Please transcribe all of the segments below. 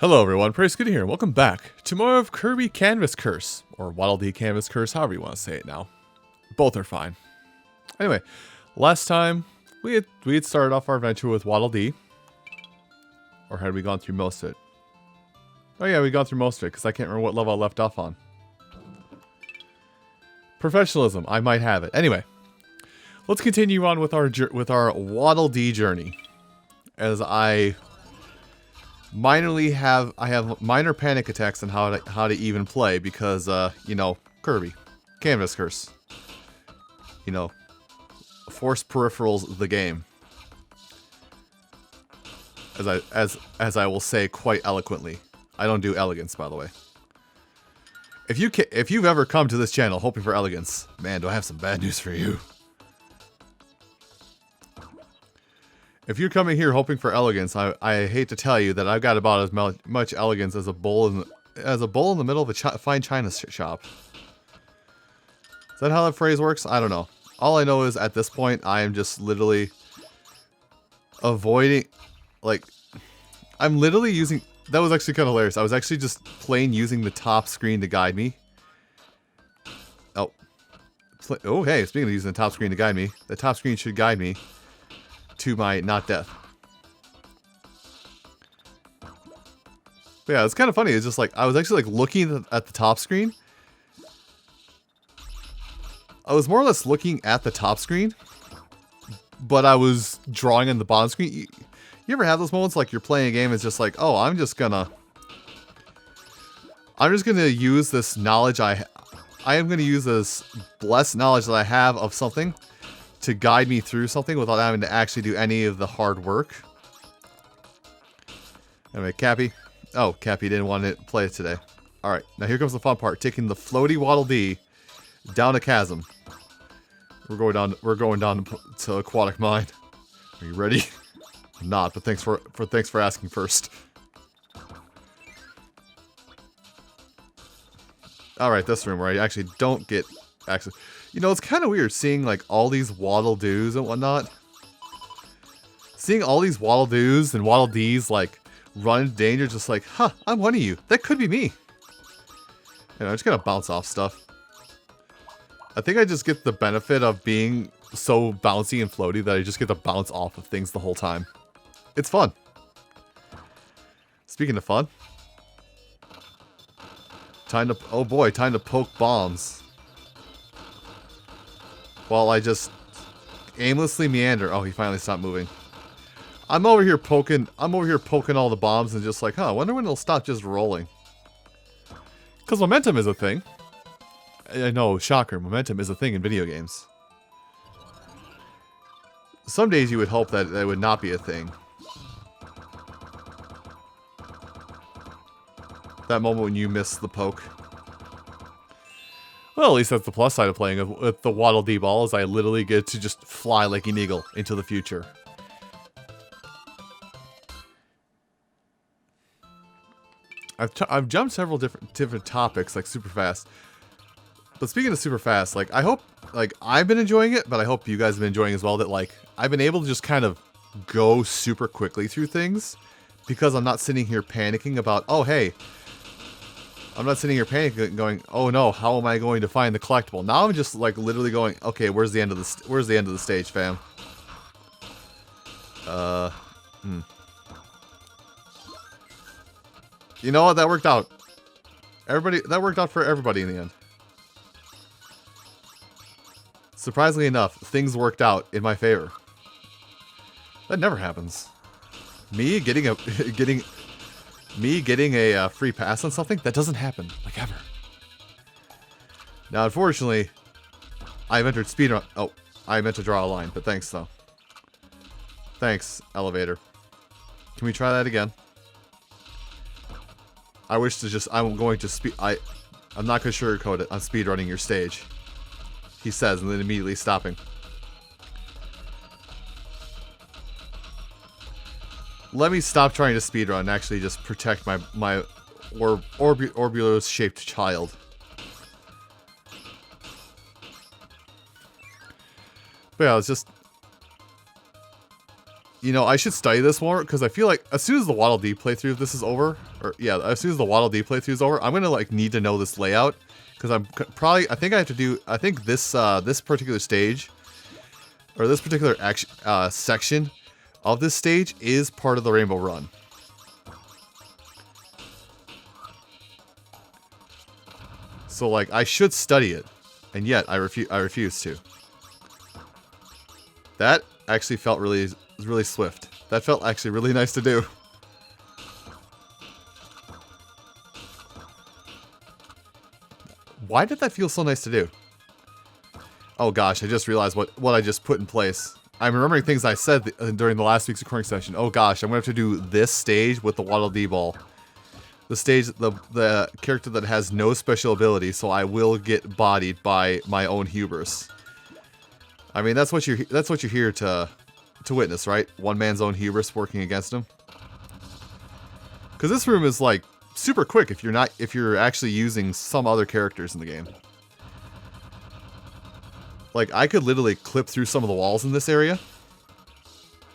Hello everyone, Praise Good here, and welcome back to more of Kirby Canvas Curse, or Waddle Dee Canvas Curse, however you want to say it now. Both are fine. Anyway, last time we had started off our adventure with Waddle Dee. Or had we gone through most of it? Oh yeah, we gone through most of it, because I can't remember what level I left off on. Professionalism, I might have it. Anyway, let's continue on with our Waddle Dee journey. As I have minor panic attacks on how to even play because you know, Kirby Canvas Curse, you know, force peripherals the game, as I will say quite eloquently. I don't do elegance, by the way. If you've ever come to this channel hoping for elegance, man, do I have some bad news for you. If you're coming here hoping for elegance, I hate to tell you that I've got about as much elegance as a bowl in the middle of a fine china shop. Is that how that phrase works? I don't know. All I know is at this point I am just literally avoiding, like, I'm literally using. That was actually kind of hilarious. I was actually just plain using the top screen to guide me. Oh, hey, speaking of using the top screen to guide me, the top screen should guide me to my not death. But yeah, it's kind of funny. It's just like I was actually like looking at the top screen. I was more or less looking at the top screen, but I was drawing on the bottom screen. You ever have those moments like you're playing a game? It's just like, oh, I'm just gonna use this knowledge I am gonna use this blessed knowledge that I have of something to guide me through something without having to actually do any of the hard work. Anyway, Cappy. Oh, Cappy didn't want to play it today. Alright, now here comes the fun part. Taking the floaty Waddle Dee down a chasm. We're going down to Aquatic Mine. Are you ready? I'm not, but thanks for asking first. Alright, this room where I actually don't get access. You know, it's kind of weird seeing, like, all these Waddle Doos and whatnot. Seeing all these Waddle Doos and Waddle Dees, like, run into danger, just like, huh, I'm one of you. That could be me. You know, I'm just gonna bounce off stuff. I think I just get the benefit of being so bouncy and floaty that I just get to bounce off of things the whole time. It's fun. Speaking of fun. Oh boy, time to poke bombs. While I just aimlessly meander. Oh, he finally stopped moving. I'm over here poking all the bombs and just like, huh, I wonder when it'll stop just rolling. Because momentum is a thing. I know, shocker, momentum is a thing in video games. Some days you would hope that it would not be a thing. That moment when you miss the poke. Well, at least that's the plus side of playing with the Waddle Dee ball, is I literally get to just fly like an eagle into the future. I've jumped several different topics, like super fast. But speaking of super fast, like, I hope, like, I've been enjoying it, but I hope you guys have been enjoying as well, that, like, I've been able to just kind of go super quickly through things because I'm not sitting here panicking about, oh, hey, I'm not sitting here panicking going, oh no, how am I going to find the collectible? Now I'm just like literally going, okay, where's the end of the stage, fam? You know what? That worked out. That worked out for everybody in the end. Surprisingly enough, things worked out in my favor. That never happens. Me getting a free pass on something? That doesn't happen, like, ever. Now, unfortunately, I've entered speedrun. Oh, I meant to draw a line, but thanks, though. Thanks, elevator. Can we try that again? I wish to just... I'm going to speed... I'm not going to sugarcoat it. I'm speedrunning your stage. He says, and then immediately stopping. Let me stop trying to speedrun and actually just protect my orbular-shaped child. But yeah, it's just... You know, I should study this more, because I feel like as soon as the Waddle Dee playthrough of this is over, or yeah, as soon as the Waddle Dee playthrough is over, I'm gonna like need to know this layout, because I think I have to do, I think this this particular stage, or this particular section of this stage is part of the Rainbow Run. So like I should study it, and yet I refuse to. That actually felt really swift. That felt actually really nice to do. Why did that feel so nice to do? Oh gosh, I just realized what I just put in place. I'm remembering things I said during the last week's recording session. Oh gosh, I'm going to have to do this stage with the Waddle Dee ball. The stage, the character that has no special ability, so I will get bodied by my own hubris. I mean, that's what you're here to witness, right? One man's own hubris working against him. Because this room is like super quick if you're actually using some other characters in the game. Like I could literally clip through some of the walls in this area.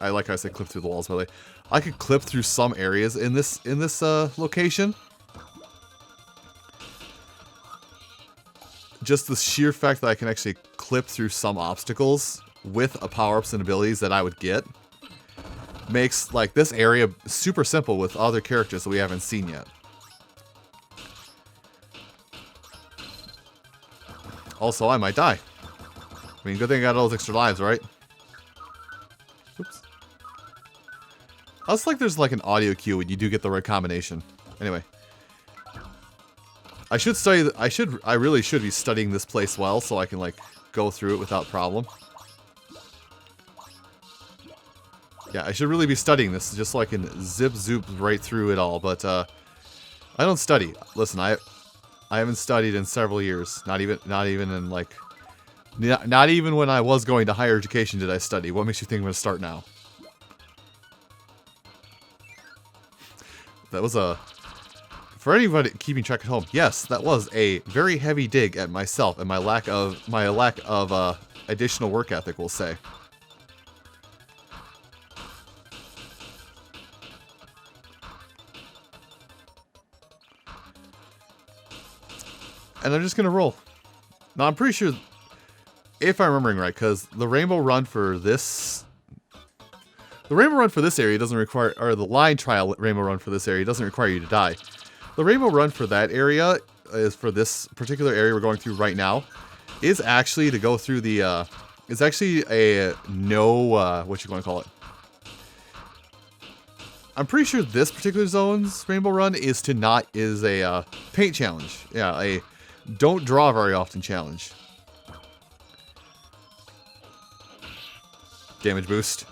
I like how I said clip through the walls, by the way. I could clip through some areas in this location. Just the sheer fact that I can actually clip through some obstacles with power-ups and abilities that I would get makes like this area super simple with other characters that we haven't seen yet. Also, I might die. I mean, good thing I got all those extra lives, right? Oops. I was like there's like an audio cue when you do get the right combination. Anyway. I should study, I really should be studying this place well so I can like go through it without problem. Yeah, I should really be studying this just so I can zip-zoop right through it all, but I don't study. Listen, I haven't studied in several years. Not even in like, not even when I was going to higher education did I study. What makes you think I'm going to start now? That was a... For anybody keeping track at home, yes, that was a very heavy dig at myself and my lack of additional work ethic, we'll say. And I'm just gonna roll. Now I'm pretty sure, if I'm remembering right, because the Rainbow Run for this area doesn't require, or the line trial Rainbow Run for this area doesn't require you to die. The Rainbow Run for that area, is for this particular area we're going through right now, is actually to go through the, it's actually a no, what you going to call it? I'm pretty sure this particular zone's Rainbow Run is a paint challenge. Yeah, a don't draw very often challenge. Damage boost.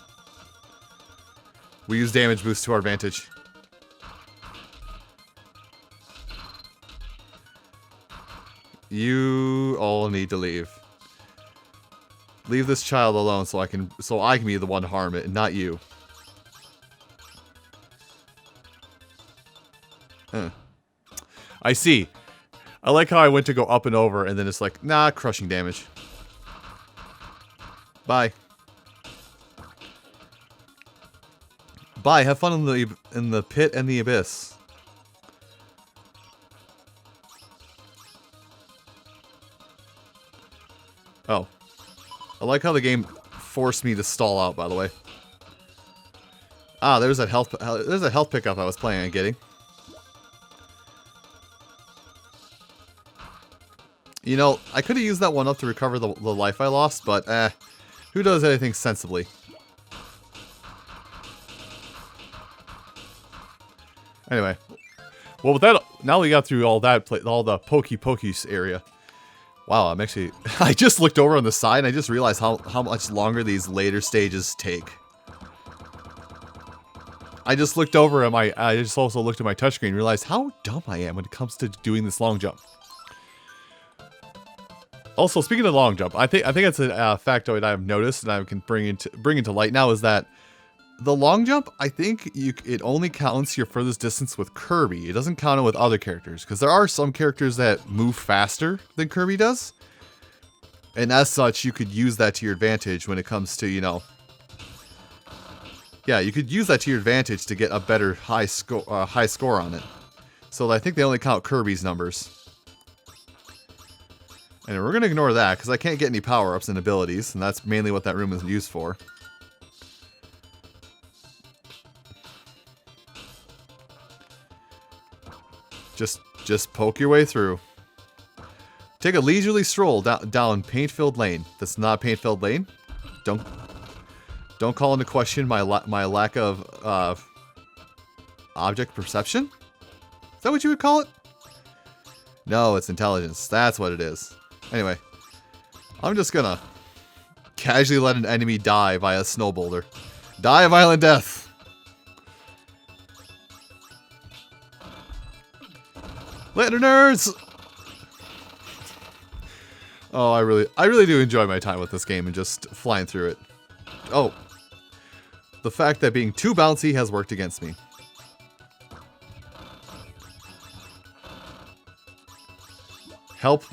We use damage boost to our advantage. You all need to leave. Leave this child alone so I can be the one to harm it and not you. Huh. I see. I like how I went to go up and over and then it's like, nah, crushing damage. Bye. Bye, have fun in the pit and the abyss. Oh. I like how the game forced me to stall out, by the way. Ah, there's a health pickup I was planning on getting. You know, I could have used that one up to recover the life I lost, but who does anything sensibly? Anyway. Well, with that, now we got through all the pokey area. Wow, I'm actually... I just looked over on the side and I just realized how much longer these later stages take. I just looked over at I just also looked at my touchscreen and realized how dumb I am when it comes to doing this long jump. Also, speaking of long jump, I think that's a factoid I've noticed and I can bring into light now is that the long jump, I think it only counts your furthest distance with Kirby. It doesn't count it with other characters, because there are some characters that move faster than Kirby does. And as such, you could use that to your advantage when it comes to, you know... Yeah, you could use that to your advantage to get a better high score on it. So I think they only count Kirby's numbers. And we're going to ignore that, because I can't get any power-ups and abilities, and that's mainly what that room is used for. Just poke your way through. Take a leisurely stroll down paint-filled lane. That's not a paint-filled lane. Don't call into question my lack of object perception. Is that what you would call it? No, it's intelligence. That's what it is. Anyway, I'm just gonna casually let an enemy die via a snow boulder. Die a violent death. Lanterners! Oh, I really do enjoy my time with this game and just flying through it. Oh, the fact that being too bouncy has worked against me. Help,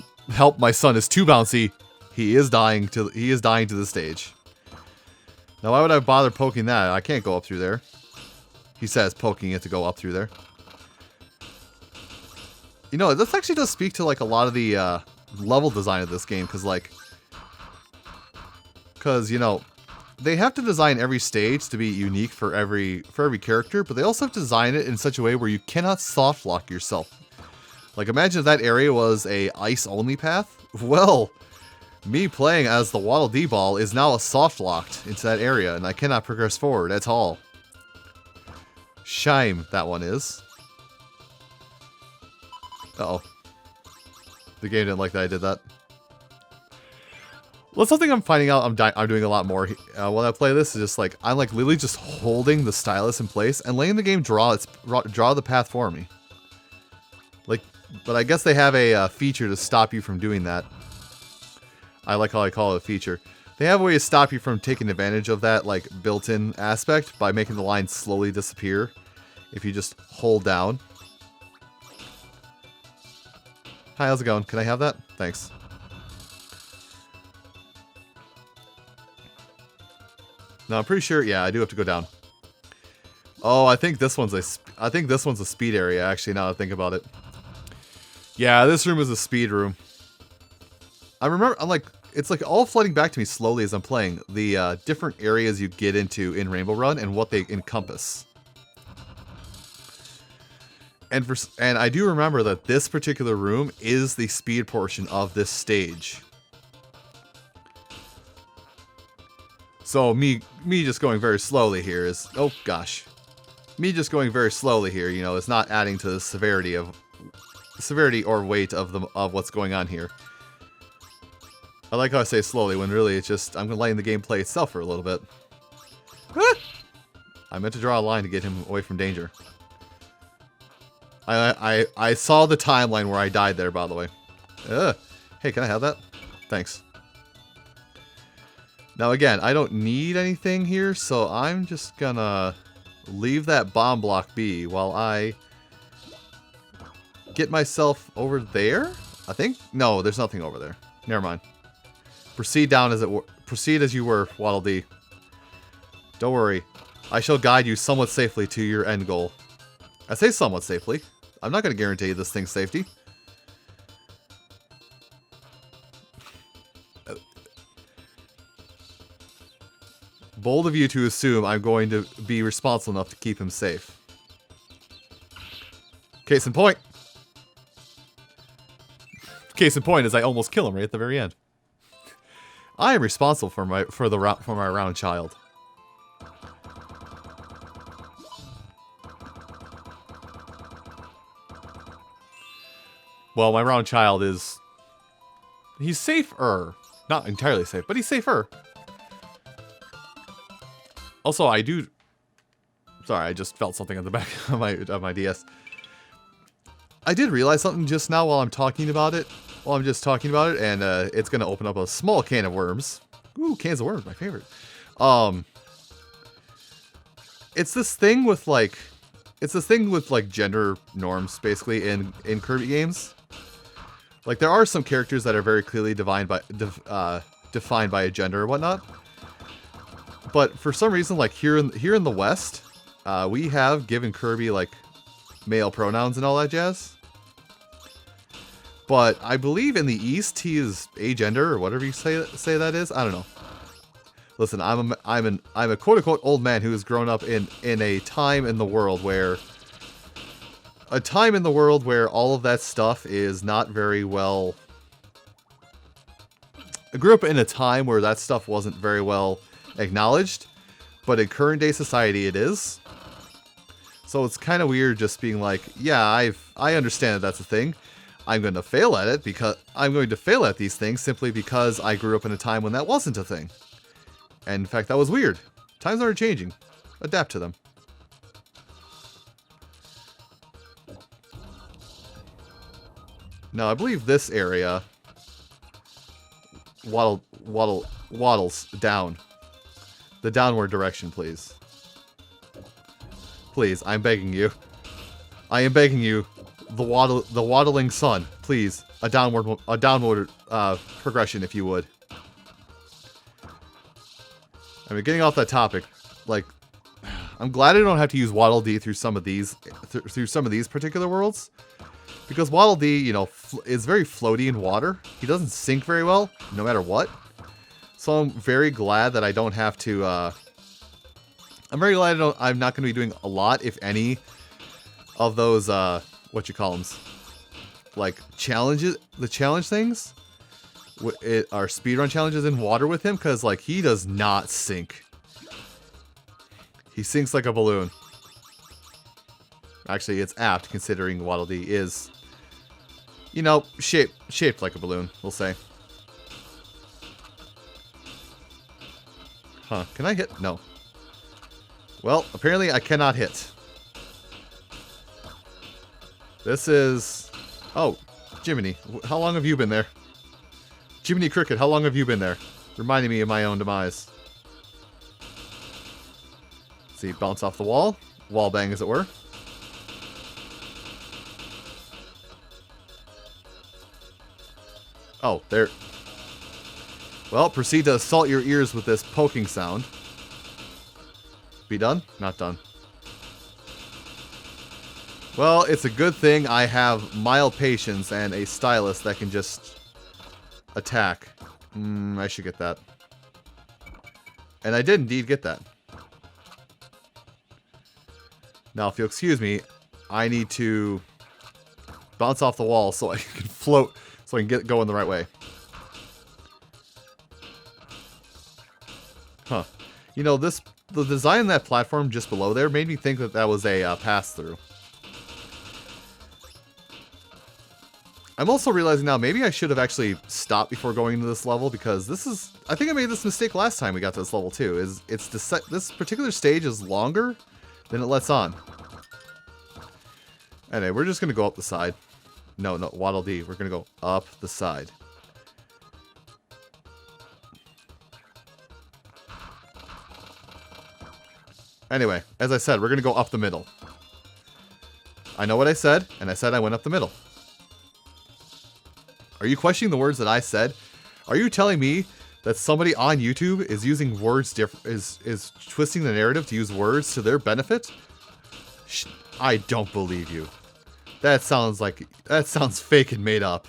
my son is too bouncy. He is dying to the stage. Now why would I bother poking that? I can't go up through there. He says poking it to go up through there. You know, this actually does speak to like a lot of the level design of this game, because you know, they have to design every stage to be unique for every character, but they also have to design it in such a way where you cannot soft lock yourself. Like, imagine if that area was a ice-only path. Well, me playing as the Waddle Dee Ball is now a soft-locked into that area, and I cannot progress forward at all. Shame, that one is. Uh-oh. The game didn't like that I did that. Well, something I'm finding out I'm doing a lot more when I play this is just like, I'm like literally just holding the stylus in place and letting the game draw the path for me. Like, but I guess they have a feature to stop you from doing that. I like how I call it a feature. They have a way to stop you from taking advantage of that like built-in aspect by making the line slowly disappear if you just hold down. Hi, how's it going? Can I have that? Thanks. No, I'm pretty sure. Yeah, I do have to go down. Oh, I think this one's a speed area. Actually, now that I think about it. Yeah, this room is a speed room. I remember. It's like all flooding back to me slowly as I'm playing the different areas you get into in Rainbow Run and what they encompass. And I do remember that this particular room is the speed portion of this stage. So me just going very slowly here is, oh gosh, me just going very slowly here, you know, is not adding to the severity or weight of what's going on here. I like how I say slowly when really it's just I'm letting the game play itself for a little bit. Ah! I meant to draw a line to get him away from danger. I saw the timeline where I died there, by the way. Hey, can I have that? Thanks. Now again, I don't need anything here, so I'm just gonna leave that bomb block be while I get myself over there. I think no, there's nothing over there. Never mind. Proceed down as proceed as you were, Waddle Dee. Don't worry, I shall guide you somewhat safely to your end goal. I say somewhat safely. I'm not going to guarantee this thing's safety. Bold of you to assume I'm going to be responsible enough to keep him safe. Case in point. Case in point is I almost kill him right at the very end. I am responsible for my round child. Well, my round child is... He's safer. Not entirely safe, but he's safer. Also, I do... Sorry, I just felt something on the back of my DS. I did realize something just now while I'm talking about it. While I'm just talking about it, and it's going to open up a small can of worms. Ooh, cans of worms, my favorite. It's this thing with like... It's this thing with like gender norms, basically, in Kirby games. Like, there are some characters that are very clearly defined by a gender or whatnot. But for some reason, like here in the West, we have given Kirby like male pronouns and all that jazz. But I believe in the East he is agender or whatever you say that is. I don't know. Listen, I'm a quote unquote old man who has grown up in a time in the world where all of that stuff is not very well. I grew up in a time where that stuff wasn't very well acknowledged, but in current day society it is. So it's kind of weird just being like, yeah, I understand that that's a thing. I'm going to fail at it because I'm going to fail at these things simply because I grew up in a time when that wasn't a thing. And in fact, that was weird. Times are changing. Adapt to them. Now, I believe this area waddles down. The downward direction, please. Please, I'm begging you. I am begging you. The waddling sun, please. A downward progression, if you would. I mean, getting off that topic, like, I'm glad I don't have to use Waddle Dee through some of these particular worlds, because Waddle Dee, you know, is very floaty in water. He doesn't sink very well, no matter what. So I'm very glad that I don't have to. I'm very glad I'm not going to be doing a lot, if any, of those. What you call them, like challenges, the challenge things, are speedrun challenges in water with him, because like he does not sink. He sinks like a balloon. Actually, it's apt considering Waddle Dee is, you know, shaped like a balloon, we'll say. Huh, can I hit? No. Well, apparently I cannot hit. This is... Oh, Jiminy, how long have you been there? Jiminy Cricket, how long have you been there? Reminding me of my own demise. Let's see, bounce off the wall. Wall bang, as it were. Oh, there... Well, proceed to assault your ears with this poking sound. Be done? Not done. Well, it's a good thing I have mild patience and a stylus that can just attack. I should get that. And I did indeed get that. Now, if you'll excuse me, I need to bounce off the wall so I can float, so I can get going the right way. Huh. You know, the design of that platform just below there made me think that that was a pass-through. I'm also realizing now, maybe I should have actually stopped before going into this level, because this is... I think I made this mistake last time we got to this level too, this particular stage is longer than it lets on. Anyway, we're just going to go up the side. No, Waddle Dee. We're going to go up the side. Anyway, as I said, we're going to go up the middle. I know what I said, and I said I went up the middle. Are you questioning the words that I said? Are you telling me that somebody on YouTube is using words is twisting the narrative to use words to their benefit? I don't believe you. That sounds fake and made up.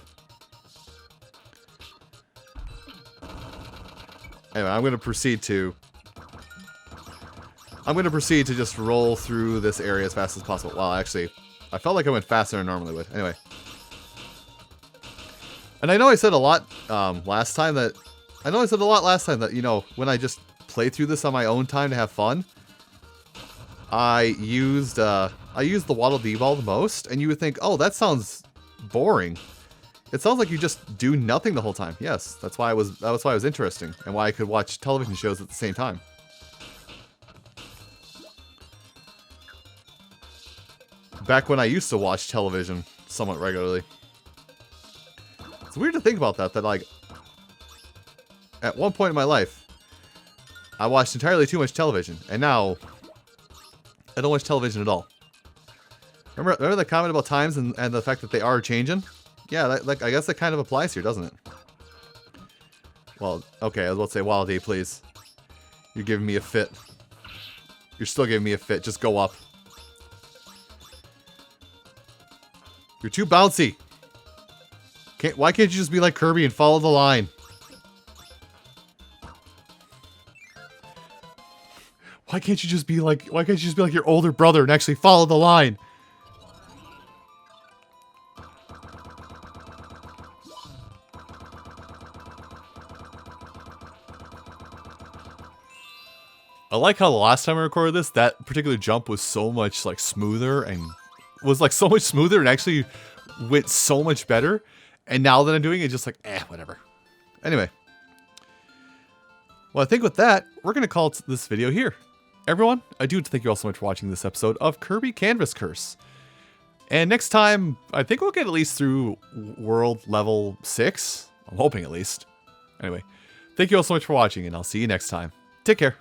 Anyway, I'm going to proceed to just roll through this area as fast as possible. Well, actually, I felt like I went faster than I normally would. Anyway. And I know I said a lot last time that, you know, when I just play through this on my own time to have fun, I used the Waddle Dee ball the most, and you would think, oh, that sounds boring. It sounds like you just do nothing the whole time. Yes, that's why it was interesting, and why I could watch television shows at the same time. Back when I used to watch television somewhat regularly. It's weird to think about that, like, at one point in my life, I watched entirely too much television, and now, I don't watch television at all. Remember the comment about times and the fact that they are changing? Yeah, I guess that kind of applies here, doesn't it? Well, okay, I was about to say Waddle Dee, please. You're giving me a fit. You're still giving me a fit. Just go up. You're too bouncy. Why can't you just be like Kirby and follow the line? Why can't you just be like your older brother and actually follow the line? I like how the last time I recorded this, that particular jump was so much like smoother and actually went so much better. And now that I'm doing it, just like, whatever. Anyway. Well, I think with that, we're going to call this video here. Everyone, I do thank you all so much for watching this episode of Kirby Canvas Curse. And next time, I think we'll get at least through World Level 6. I'm hoping at least. Anyway, thank you all so much for watching, and I'll see you next time. Take care.